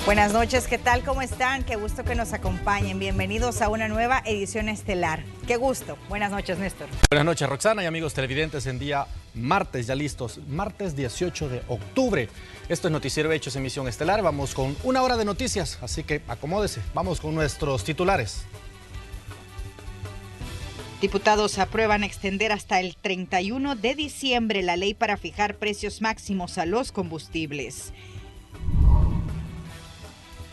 Buenas noches, ¿qué tal? ¿Cómo están? Qué gusto que nos acompañen. Bienvenidos a una nueva edición estelar. Qué gusto. Buenas noches, Néstor. Buenas noches, Roxana y amigos televidentes en día martes, ya listos. Martes 18 de octubre. Esto es Noticiero Hechos, emisión estelar. Vamos con una hora de noticias, así que acomódese. Vamos con nuestros titulares. Diputados aprueban extender hasta el 31 de diciembre la ley para fijar precios máximos a los combustibles.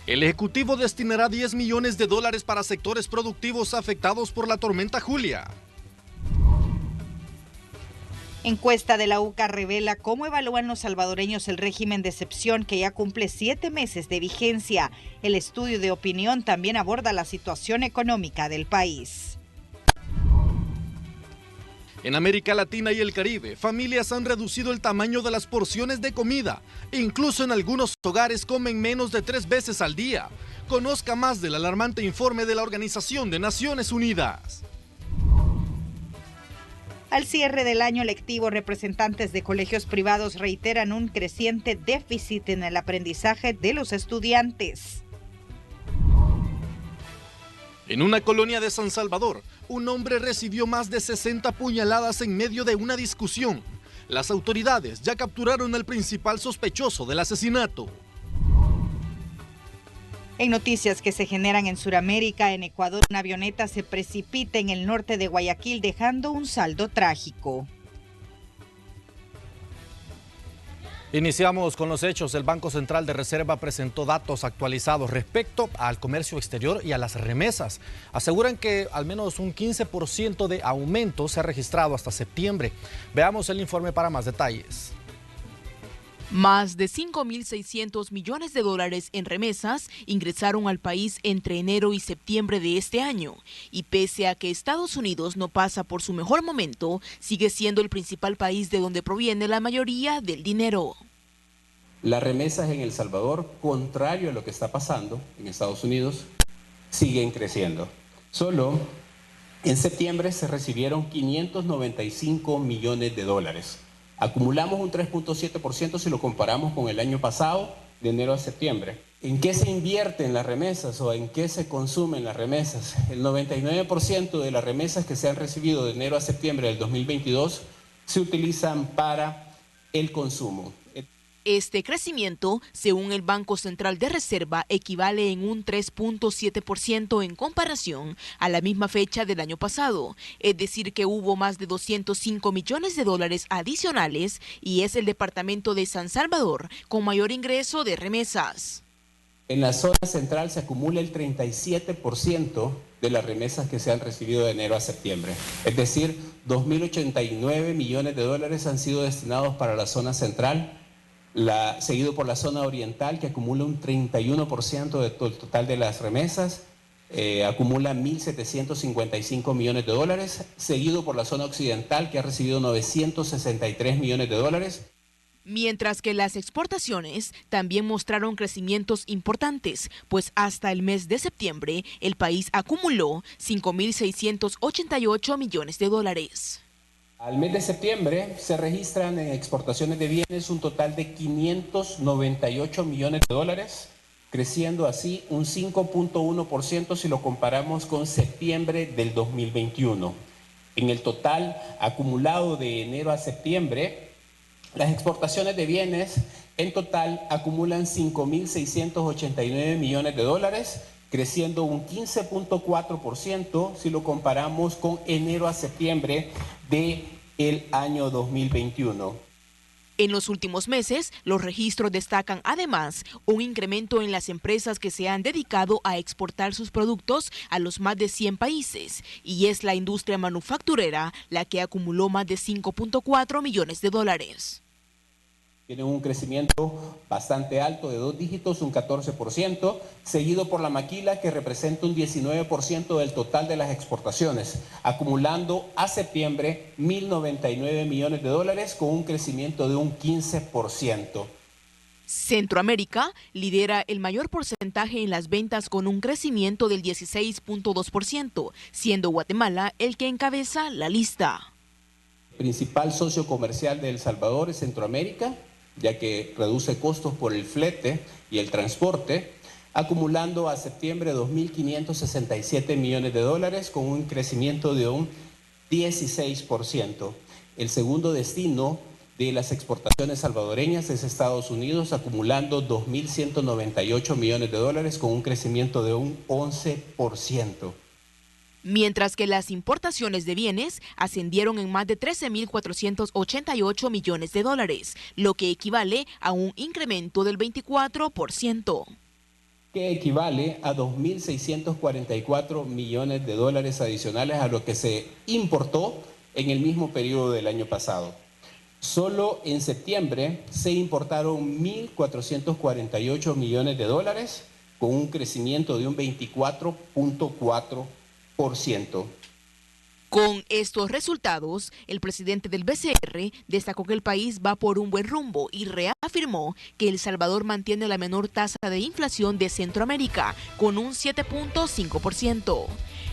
El Ejecutivo destinará $10 millones para sectores productivos afectados por la tormenta Julia. Encuesta de la UCA revela cómo evalúan los salvadoreños el régimen de excepción que ya cumple 7 meses de vigencia. El estudio de opinión también aborda la situación económica del país. En América Latina y el Caribe, familias han reducido el tamaño de las porciones de comida. Incluso en algunos hogares comen menos de 3 veces al día. Conozca más del alarmante informe de la Organización de Naciones Unidas. Al cierre del año lectivo, representantes de colegios privados reiteran un creciente déficit en el aprendizaje de los estudiantes. En una colonia de San Salvador, un hombre recibió más de 60 puñaladas en medio de una discusión. Las autoridades ya capturaron al principal sospechoso del asesinato. En noticias que se generan en Sudamérica, en Ecuador, una avioneta se precipita en el norte de Guayaquil, dejando un saldo trágico. Iniciamos con los hechos. El Banco Central de Reserva presentó datos actualizados respecto al comercio exterior y a las remesas. Aseguran que al menos un 15% de aumento se ha registrado hasta septiembre. Veamos el informe para más detalles. Más de 5.600 millones de dólares en remesas ingresaron al país entre enero y septiembre de este año. Y pese a que Estados Unidos no pasa por su mejor momento, sigue siendo el principal país de donde proviene la mayoría del dinero. Las remesas en El Salvador, contrario a lo que está pasando en Estados Unidos, siguen creciendo. Solo en septiembre se recibieron 595 millones de dólares. Acumulamos un 3.7% si lo comparamos con el año pasado, de enero a septiembre. ¿En qué se invierten las remesas o en qué se consumen las remesas? El 99% de las remesas que se han recibido de enero a septiembre del 2022 se utilizan para el consumo. Este crecimiento, según el Banco Central de Reserva, equivale en un 3.7% en comparación a la misma fecha del año pasado. Es decir, que hubo más de 205 millones de dólares adicionales y es el departamento de San Salvador con mayor ingreso de remesas. En la zona central se acumula el 37% de las remesas que se han recibido de enero a septiembre. Es decir, 2.089 millones de dólares han sido destinados para la zona central, seguido por la zona oriental, que acumula un 31% del total de las remesas, acumula 1.755 millones de dólares, seguido por la zona occidental, que ha recibido 963 millones de dólares. Mientras que las exportaciones también mostraron crecimientos importantes, pues hasta el mes de septiembre el país acumuló 5.688 millones de dólares. Al mes de septiembre se registran en exportaciones de bienes un total de 598 millones de dólares, creciendo así un 5.1% si lo comparamos con septiembre del 2021. En el total acumulado de enero a septiembre, las exportaciones de bienes en total acumulan 5.689 millones de dólares, creciendo un 15.4% si lo comparamos con enero a septiembre del año 2021. En los últimos meses, los registros destacan además un incremento en las empresas que se han dedicado a exportar sus productos a los más de 100 países, y es la industria manufacturera la que acumuló más de 5.4 millones de dólares. Tienen un crecimiento bastante alto de 2 dígitos, un 14%, seguido por la maquila, que representa un 19% del total de las exportaciones, acumulando a septiembre 1.099 millones de dólares con un crecimiento de un 15%. Centroamérica lidera el mayor porcentaje en las ventas con un crecimiento del 16.2%, siendo Guatemala el que encabeza la lista. El principal socio comercial de El Salvador es Centroamérica, ya que reduce costos por el flete y el transporte. acumulando a septiembre 2.567 millones de dólares con un crecimiento de un 16%. El segundo destino de las exportaciones salvadoreñas es Estados Unidos, acumulando 2.198 millones de dólares con un crecimiento de un 11%. Mientras que las importaciones de bienes ascendieron en más de 13.488 millones de dólares, lo que equivale a un incremento del 24%. Que equivale a 2.644 millones de dólares adicionales a lo que se importó en el mismo periodo del año pasado. Solo en septiembre se importaron 1.448 millones de dólares con un crecimiento de un 24.4%. Con estos resultados, el presidente del BCR destacó que el país va por un buen rumbo y reafirmó que El Salvador mantiene la menor tasa de inflación de Centroamérica, con un 7.5%.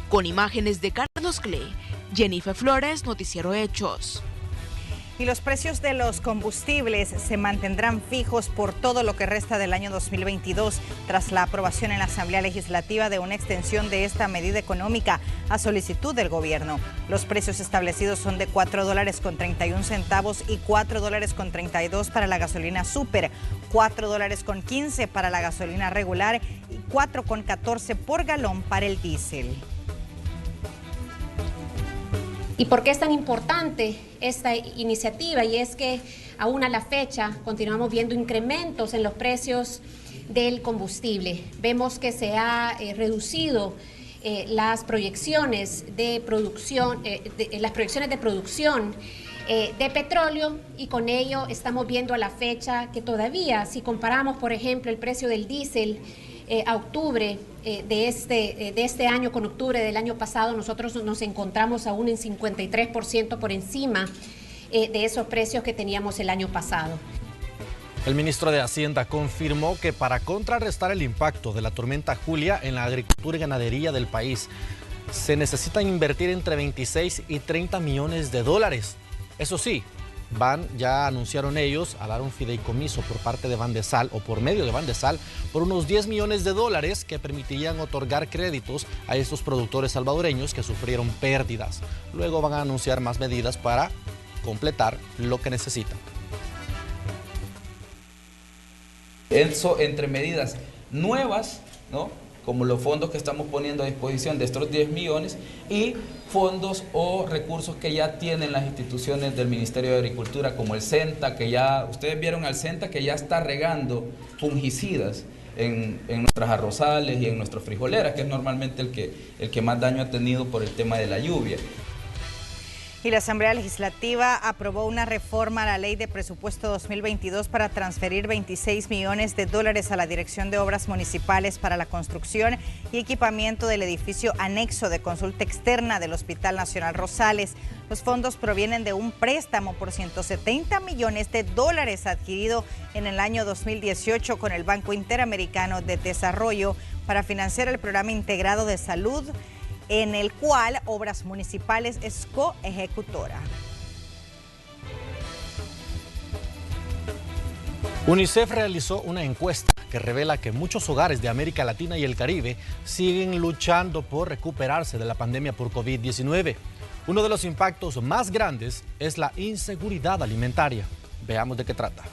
Con imágenes de Carlos Clay, Jennifer Flores, Noticiero Hechos. Y los precios de los combustibles se mantendrán fijos por todo lo que resta del año 2022, tras la aprobación en la Asamblea Legislativa de una extensión de esta medida económica a solicitud del gobierno. Los precios establecidos son de $4.31 y $4.32 para la gasolina súper, $4.15 para la gasolina regular y $4.14 por galón para el diésel. ¿Y por qué es tan importante esta iniciativa? Y es que aún a la fecha continuamos viendo incrementos en los precios del combustible. Vemos que se ha reducido las proyecciones de producción, de petróleo, y con ello estamos viendo a la fecha que todavía, si comparamos, por ejemplo, el precio del diésel a octubre de este año con octubre del año pasado, nosotros nos encontramos aún en 53% por encima de esos precios que teníamos el año pasado. El ministro de Hacienda confirmó que para contrarrestar el impacto de la tormenta Julia en la agricultura y ganadería del país, se necesitan invertir entre 26 y 30 millones de dólares. Eso sí, ya anunciaron ellos a dar un fideicomiso por parte de Bandesal o por medio de Bandesal por unos 10 millones de dólares que permitirían otorgar créditos a estos productores salvadoreños que sufrieron pérdidas. Luego van a anunciar más medidas para completar lo que necesitan. Eso entre medidas nuevas, ¿no?, como los fondos que estamos poniendo a disposición de estos 10 millones y fondos o recursos que ya tienen las instituciones del Ministerio de Agricultura, como el CENTA, que ya, ustedes vieron al CENTA que ya está regando fungicidas en nuestras arrozales y en nuestras frijoleras, que es normalmente el que más daño ha tenido por el tema de la lluvia. Y la Asamblea Legislativa aprobó una reforma a la Ley de Presupuesto 2022 para transferir 26 millones de dólares a la Dirección de Obras Municipales para la construcción y equipamiento del edificio anexo de consulta externa del Hospital Nacional Rosales. Los fondos provienen de un préstamo por 170 millones de dólares adquirido en el año 2018 con el Banco Interamericano de Desarrollo para financiar el Programa Integrado de Salud, en el cual Obras Municipales es coejecutora. UNICEF realizó una encuesta que revela que muchos hogares de América Latina y el Caribe siguen luchando por recuperarse de la pandemia por COVID-19. Uno de los impactos más grandes es la inseguridad alimentaria. Veamos de qué trata.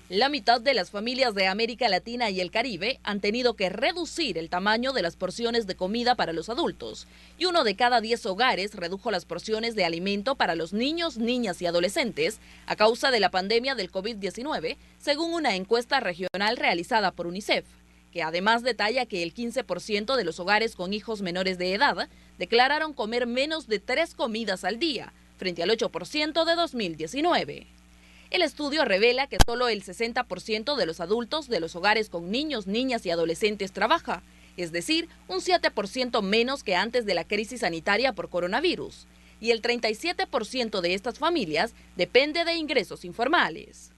La mitad de las familias de América Latina y el Caribe han tenido que reducir el tamaño de las porciones de comida para los adultos, y 1 de cada 10 hogares redujo las porciones de alimento para los niños, niñas y adolescentes a causa de la pandemia del COVID-19, según una encuesta regional realizada por UNICEF, que además detalla que el 15% de los hogares con hijos menores de edad declararon comer menos de 3 comidas al día, frente al 8% de 2019. El estudio revela que solo el 60% de los adultos de los hogares con niños, niñas y adolescentes trabaja, es decir, un 7% menos que antes de la crisis sanitaria por coronavirus, y el 37% de estas familias depende de ingresos informales.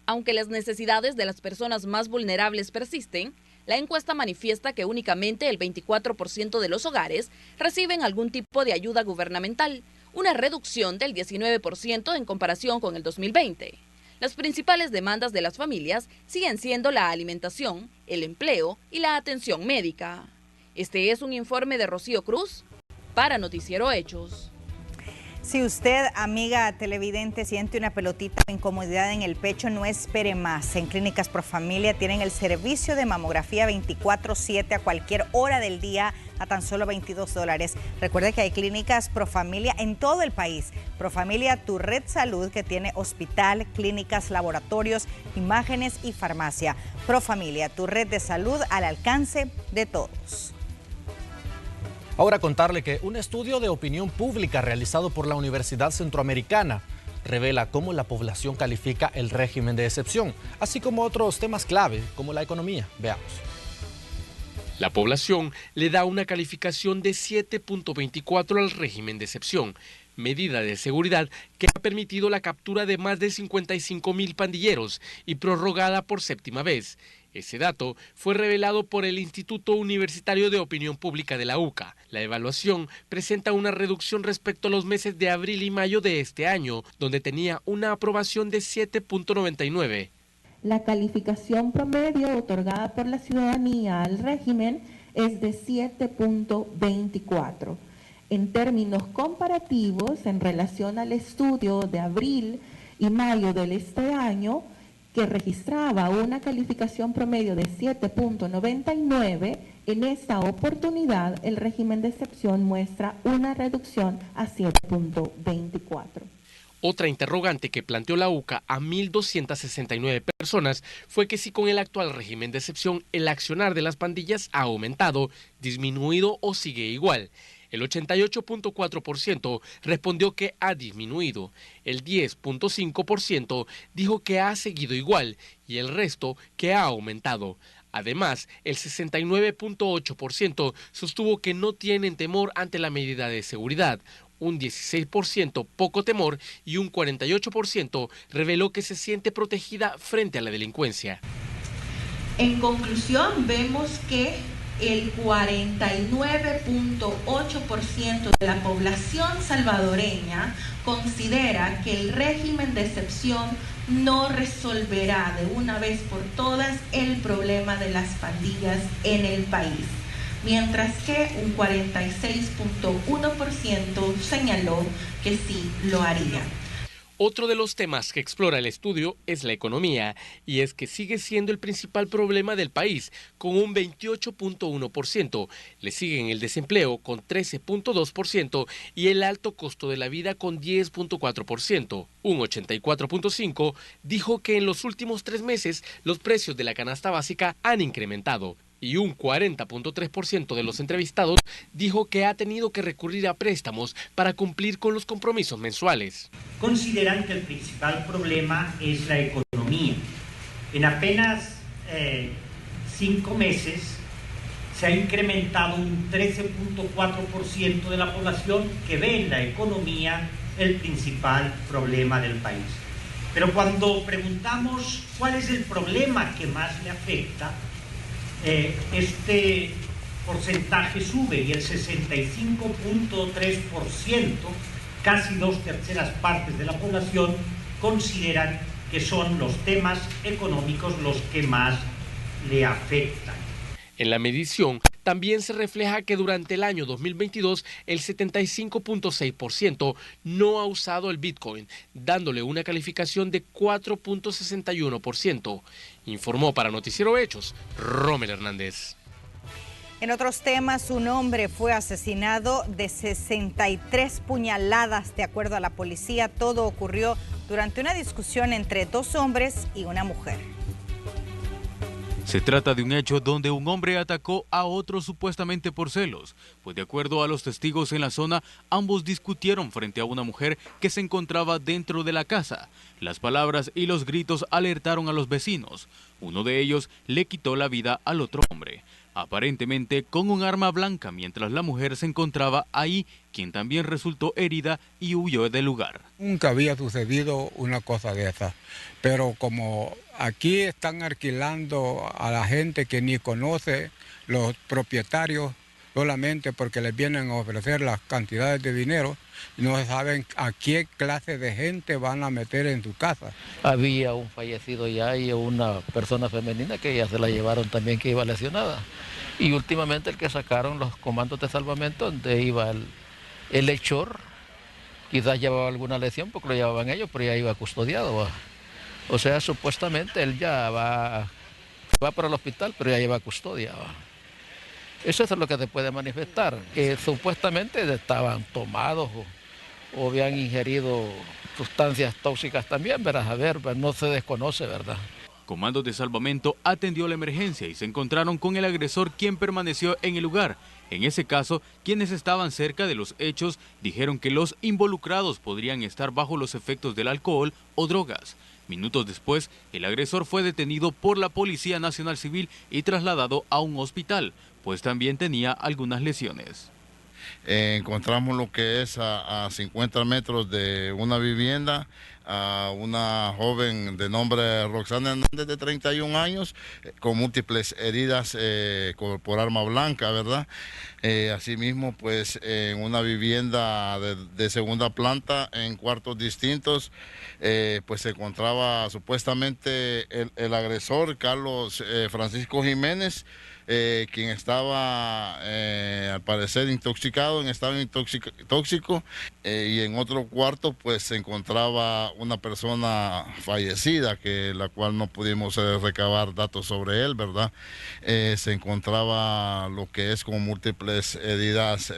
Aunque las necesidades de las personas más vulnerables persisten, la encuesta manifiesta que únicamente el 24% de los hogares reciben algún tipo de ayuda gubernamental, una reducción del 19% en comparación con el 2020. Las principales demandas de las familias siguen siendo la alimentación, el empleo y la atención médica. Este es un informe de Rocío Cruz para Noticiero Hechos. Si usted, amiga televidente, siente una pelotita o incomodidad en el pecho, no espere más. En Clínicas Profamilia tienen el servicio de mamografía 24/7 a cualquier hora del día a tan solo $22. Recuerde que hay Clínicas Profamilia en todo el país. Profamilia, tu red salud, que tiene hospital, clínicas, laboratorios, imágenes y farmacia. Profamilia, tu red de salud al alcance de todos. Ahora contarle que un estudio de opinión pública realizado por la Universidad Centroamericana revela cómo la población califica el régimen de excepción, así como otros temas clave como la economía. Veamos. La población le da una calificación de 7.24 al régimen de excepción, medida de seguridad que ha permitido la captura de más de 55.000 pandilleros y prorrogada por 7ª vez. Ese dato fue revelado por el Instituto Universitario de Opinión Pública de la UCA. La evaluación presenta una reducción respecto a los meses de abril y mayo de este año, donde tenía una aprobación de 7.99. La calificación promedio otorgada por la ciudadanía al régimen es de 7.24. En términos comparativos, en relación al estudio de abril y mayo de este año, que registraba una calificación promedio de 7.99, en esta oportunidad el régimen de excepción muestra una reducción a 7.24. Otra interrogante que planteó la UCA a 1.269 personas fue que si con el actual régimen de excepción el accionar de las pandillas ha aumentado, disminuido o sigue igual. El 88.4% respondió que ha disminuido, el 10.5% dijo que ha seguido igual y el resto que ha aumentado. Además, el 69.8% sostuvo que no tienen temor ante la medida de seguridad, un 16% poco temor y un 48% reveló que se siente protegida frente a la delincuencia. En conclusión, vemos que el 49.8% de la población salvadoreña considera que el régimen de excepción no resolverá de una vez por todas el problema de las pandillas en el país, mientras que un 46.1% señaló que sí lo haría. Otro de los temas que explora el estudio es la economía, y es que sigue siendo el principal problema del país, con un 28.1%. Le siguen el desempleo con 13.2% y el alto costo de la vida con 10.4%. Un 84.5% dijo que en los últimos 3 meses los precios de la canasta básica han incrementado. Y un 40.3% de los entrevistados dijo que ha tenido que recurrir a préstamos para cumplir con los compromisos mensuales. Consideran que el principal problema es la economía. En apenas 5 meses se ha incrementado un 13.4% de la población que ve en la economía el principal problema del país. Pero cuando preguntamos cuál es el problema que más le afecta, este porcentaje sube y el 65.3%, casi 2/3 partes de la población, consideran que son los temas económicos los que más le afectan. En la medición también se refleja que durante el año 2022 el 75.6% no ha usado el Bitcoin, dándole una calificación de 4.61%. Informó para Noticiero Hechos, Rommel Hernández. En otros temas, un hombre fue asesinado de 63 puñaladas, de acuerdo a la policía. Todo ocurrió durante una discusión entre 2 hombres y una mujer. Se trata de un hecho donde un hombre atacó a otro supuestamente por celos, pues de acuerdo a los testigos en la zona, ambos discutieron frente a una mujer que se encontraba dentro de la casa. Las palabras y los gritos alertaron a los vecinos. Uno de ellos le quitó la vida al otro hombre, aparentemente con un arma blanca, mientras la mujer se encontraba ahí, quien también resultó herida y huyó del lugar. Nunca había sucedido una cosa de esa, pero como aquí están alquilando a la gente que ni conoce, los propietarios solamente porque les vienen a ofrecer las cantidades de dinero y no saben a qué clase de gente van a meter en su casa. Había un fallecido ya y una persona femenina que ya se la llevaron también, que iba lesionada. Y últimamente el que sacaron los comandos de salvamento, donde iba el hechor, quizás llevaba alguna lesión porque lo llevaban ellos, pero ya iba custodiado. ¿Va? O sea, supuestamente él ya va para el hospital, pero ya lleva custodia. ¿Va? Eso es lo que se puede manifestar, que supuestamente estaban tomados o habían ingerido sustancias tóxicas también, ¿verdad? A ver, no se desconoce, ¿verdad? Comandos de salvamento atendió la emergencia y se encontraron con el agresor, quien permaneció en el lugar. En ese caso, quienes estaban cerca de los hechos dijeron que los involucrados podrían estar bajo los efectos del alcohol o drogas. Minutos después, el agresor fue detenido por la Policía Nacional Civil y trasladado a un hospital, pues también tenía algunas lesiones. Encontramos lo que es a 50 metros de una vivienda a una joven de nombre Roxana Hernández, de 31 años, con múltiples heridas por arma blanca, ¿verdad? Asimismo, pues en una vivienda de segunda planta, en cuartos distintos, pues se encontraba supuestamente el agresor, Carlos Francisco Jiménez, quien estaba al parecer intoxicado, en estado tóxico, y en otro cuarto pues se encontraba una persona fallecida, la cual no pudimos recabar datos sobre él, ¿verdad? Se encontraba lo que es con múltiples heridas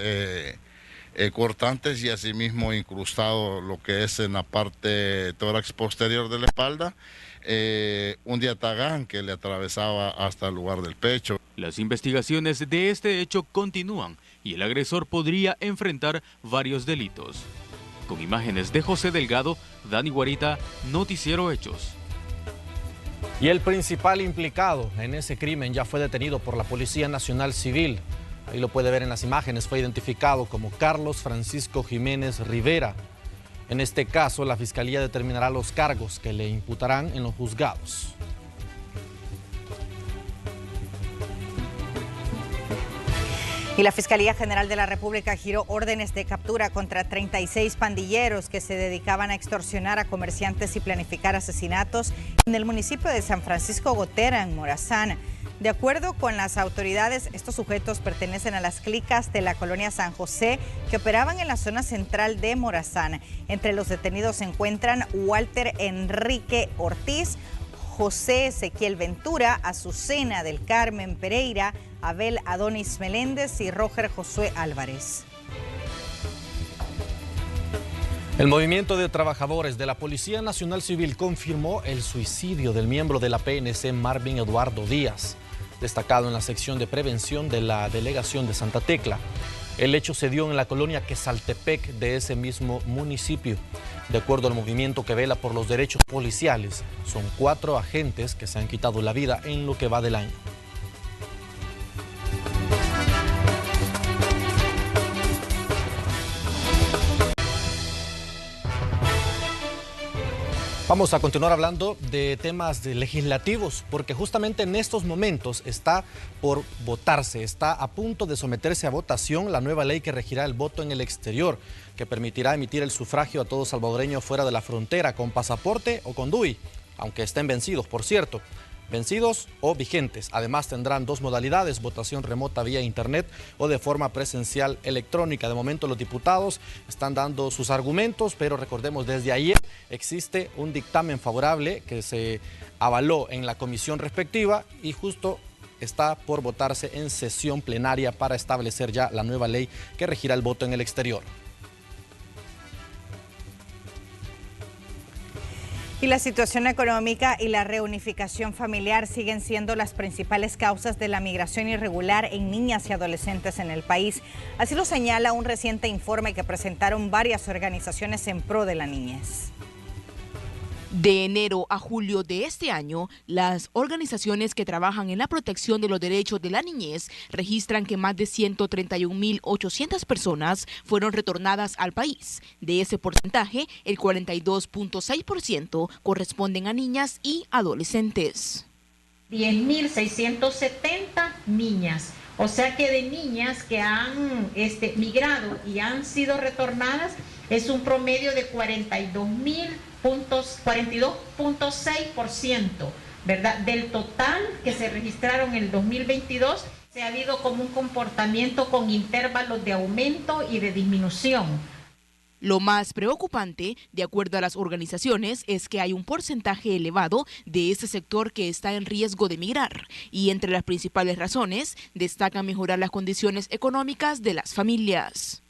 cortantes y asimismo incrustado lo que es en la parte tórax posterior de la espalda, un diatagán que le atravesaba hasta el lugar del pecho. Las investigaciones de este hecho continúan y el agresor podría enfrentar varios delitos. Con imágenes de José Delgado, Dani Guarita, Noticiero Hechos. Y el principal implicado en ese crimen ya fue detenido por la Policía Nacional Civil. Ahí lo puede ver en las imágenes, fue identificado como Carlos Francisco Jiménez Rivera. En este caso, la Fiscalía determinará los cargos que le imputarán en los juzgados. Y la Fiscalía General de la República giró órdenes de captura contra 36 pandilleros que se dedicaban a extorsionar a comerciantes y planificar asesinatos en el municipio de San Francisco Gotera, en Morazán. De acuerdo con las autoridades, estos sujetos pertenecen a las clicas de la colonia San José que operaban en la zona central de Morazán. Entre los detenidos se encuentran Walter Enrique Ortiz, José Ezequiel Ventura, Azucena del Carmen Pereira, Abel Adonis Meléndez y Roger Josué Álvarez. El Movimiento de Trabajadores de la Policía Nacional Civil confirmó el suicidio del miembro de la PNC, Marvin Eduardo Díaz, destacado en la sección de prevención de la delegación de Santa Tecla. El hecho se dio en la colonia Quesaltepec de ese mismo municipio. De acuerdo al movimiento que vela por los derechos policiales, son 4 agentes que se han quitado la vida en lo que va del año. Vamos a continuar hablando de temas legislativos, porque justamente en estos momentos está por votarse, está a punto de someterse a votación la nueva ley que regirá el voto en el exterior, que permitirá emitir el sufragio a todo salvadoreño fuera de la frontera con pasaporte o con DUI, aunque estén vencidos, por cierto. Vencidos o vigentes. Además tendrán 2 modalidades, votación remota vía internet o de forma presencial electrónica. De momento los diputados están dando sus argumentos, pero recordemos, desde ayer existe un dictamen favorable que se avaló en la comisión respectiva y justo está por votarse en sesión plenaria para establecer ya la nueva ley que regirá el voto en el exterior. Y la situación económica y la reunificación familiar siguen siendo las principales causas de la migración irregular en niñas y adolescentes en el país. Así lo señala un reciente informe que presentaron varias organizaciones en pro de la niñez. De enero a julio de este año, las organizaciones que trabajan en la protección de los derechos de la niñez registran que más de 131.800 personas fueron retornadas al país. De ese porcentaje, el 42.6% corresponden a niñas y adolescentes. 10.670 niñas, O sea que de niñas que han migrado y han sido retornadas es un promedio de 42.6%, ¿verdad? Del total que se registraron en el 2022, se ha habido como un comportamiento con intervalos de aumento y de disminución. Lo más preocupante, de acuerdo a las organizaciones, es que hay un porcentaje elevado de este sector que está en riesgo de migrar. Y entre las principales razones, destacan mejorar las condiciones económicas de las familias.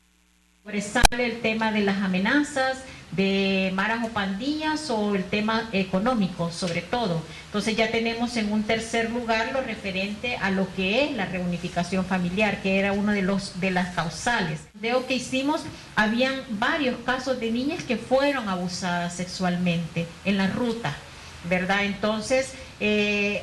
Sobresale el tema de las amenazas, de maras o pandillas o el tema económico sobre todo. Entonces ya tenemos en un tercer lugar lo referente a lo que es la reunificación familiar, que era uno de las causales. Veo que hicimos, habían varios casos de niñas que fueron abusadas sexualmente en la ruta, ¿verdad? Entonces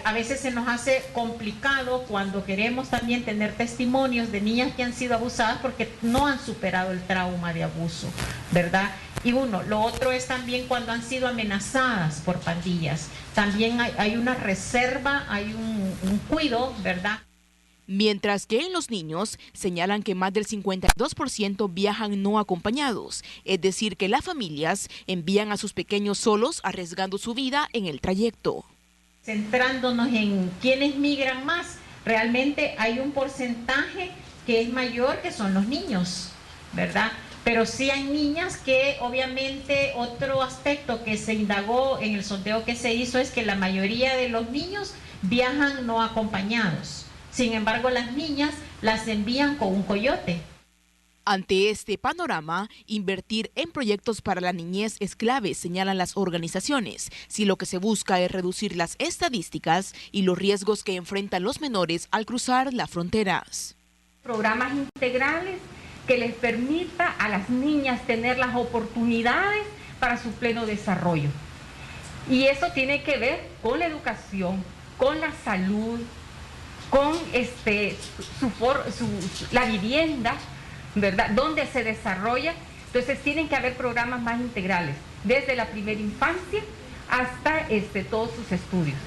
a veces se nos hace complicado cuando queremos también tener testimonios de niñas que han sido abusadas porque no han superado el trauma de abuso, ¿verdad? Y lo otro es también cuando han sido amenazadas por pandillas. También hay una reserva, hay un cuidado, ¿verdad? Mientras que en los niños señalan que más del 52% viajan no acompañados, es decir, que las familias envían a sus pequeños solos arriesgando su vida en el trayecto. Centrándonos en quienes migran más, realmente hay un porcentaje que es mayor, que son los niños, ¿verdad? Pero sí hay niñas que obviamente otro aspecto que se indagó en el sondeo que se hizo es que la mayoría de los niños viajan no acompañados. Sin embargo, las niñas las envían con un coyote. Ante este panorama, invertir en proyectos para la niñez es clave, señalan las organizaciones, si lo que se busca es reducir las estadísticas y los riesgos que enfrentan los menores al cruzar las fronteras. Programas integrales que les permita a las niñas tener las oportunidades para su pleno desarrollo. Y eso tiene que ver con la educación, con la salud, con la vivienda, ¿verdad? Donde se desarrolla. Entonces tienen que haber programas más integrales, desde la primera infancia hasta todos sus estudios.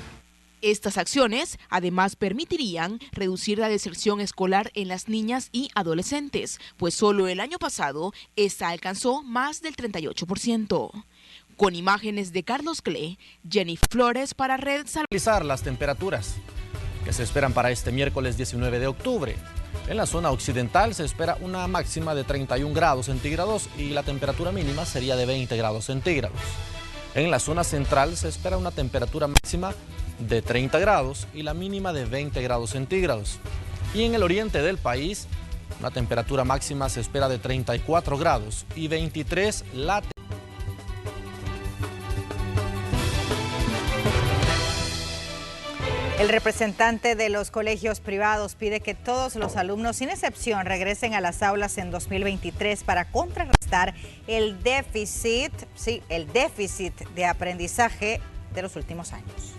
Estas acciones además permitirían reducir la deserción escolar en las niñas y adolescentes, pues solo el año pasado esta alcanzó más del 38%. Con imágenes de Carlos Cle, Jenny Flores para Red Salvador. Las temperaturas que se esperan para este miércoles 19 de octubre. En la zona occidental se espera una máxima de 31 grados centígrados y la temperatura mínima sería de 20 grados centígrados. En la zona central se espera una temperatura máxima de 30 grados y la mínima de 20 grados centígrados. Y en el oriente del país, una temperatura máxima se espera de 34 grados y 23 la temperatura. El representante de los colegios privados pide que todos los alumnos, sin excepción, regresen a las aulas en 2023 para contrarrestar el déficit de aprendizaje de los últimos años.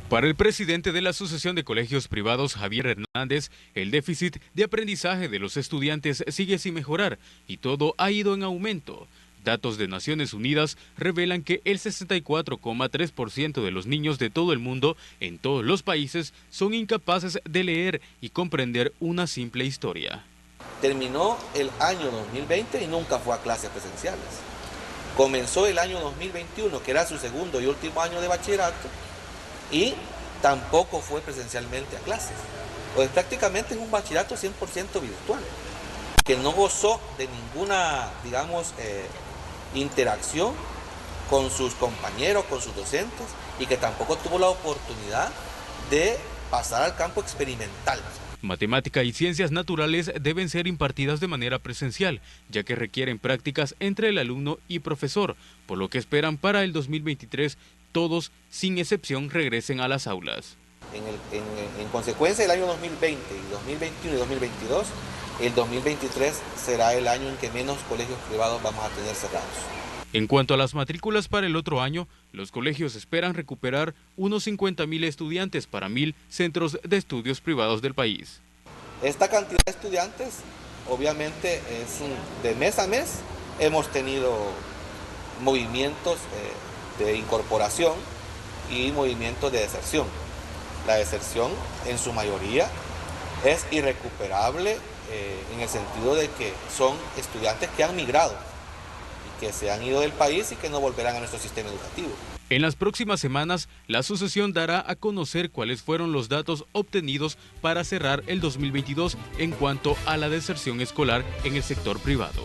Para el presidente de la Asociación de Colegios Privados, Javier Hernández, el déficit de aprendizaje de los estudiantes sigue sin mejorar y todo ha ido en aumento. Datos de Naciones Unidas revelan que el 64,3% de los niños de todo el mundo, en todos los países, son incapaces de leer y comprender una simple historia. Terminó el año 2020 y nunca fue a clases presenciales. Comenzó el año 2021, que era su segundo y último año de bachillerato, y tampoco fue presencialmente a clases. Pues prácticamente es un bachillerato 100% virtual, que no gozó de ninguna, interacción con sus compañeros, con sus docentes, y que tampoco tuvo la oportunidad de pasar al campo experimental. Matemática y ciencias naturales deben ser impartidas de manera presencial, ya que requieren prácticas entre el alumno y profesor, por lo que esperan para el 2023 todos, sin excepción, regresen a las aulas. En consecuencia, el año 2020, 2021 y 2022, el 2023 será el año en que menos colegios privados vamos a tener cerrados. En cuanto a las matrículas para el otro año, los colegios esperan recuperar unos 50.000 estudiantes para 1.000 centros de estudios privados del país. Esta cantidad de estudiantes, obviamente, es de mes a mes. Hemos tenido movimientos de incorporación y movimientos de deserción. La deserción, en su mayoría, es irrecuperable en el sentido de que son estudiantes que han migrado y que se han ido del país y que no volverán a nuestro sistema educativo. En las próximas semanas, la asociación dará a conocer cuáles fueron los datos obtenidos para cerrar el 2022 en cuanto a la deserción escolar en el sector privado.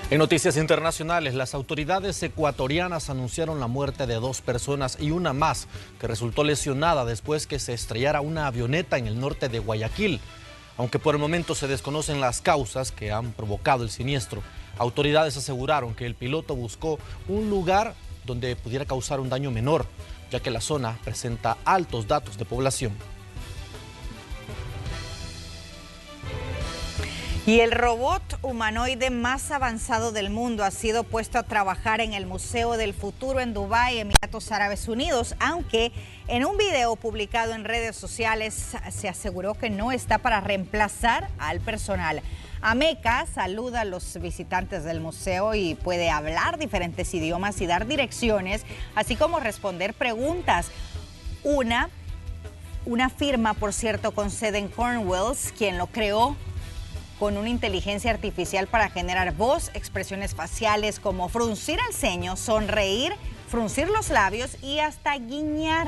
En noticias internacionales, las autoridades ecuatorianas anunciaron la muerte de 2 personas y una más que resultó lesionada después que se estrellara una avioneta en el norte de Guayaquil. Aunque por el momento se desconocen las causas que han provocado el siniestro, autoridades aseguraron que el piloto buscó un lugar donde pudiera causar un daño menor, ya que la zona presenta altos datos de población. Y el robot humanoide más avanzado del mundo ha sido puesto a trabajar en el Museo del Futuro en Dubái, Emiratos Árabes Unidos, aunque en un video publicado en redes sociales se aseguró que no está para reemplazar al personal. Ameca saluda a los visitantes del museo y puede hablar diferentes idiomas y dar direcciones, así como responder preguntas. Una firma, por cierto, con sede en Cornwall, quien lo creó, con una inteligencia artificial para generar voz, expresiones faciales como fruncir el ceño, sonreír, fruncir los labios y hasta guiñar.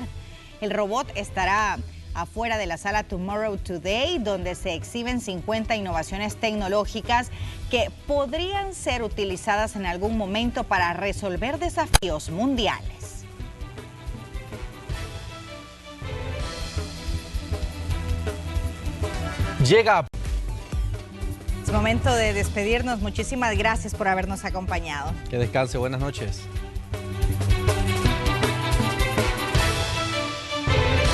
El robot estará afuera de la sala Tomorrow Today, donde se exhiben 50 innovaciones tecnológicas que podrían ser utilizadas en algún momento para resolver desafíos mundiales. Llega. Es momento de despedirnos. Muchísimas gracias por habernos acompañado. Que descanse. Buenas noches.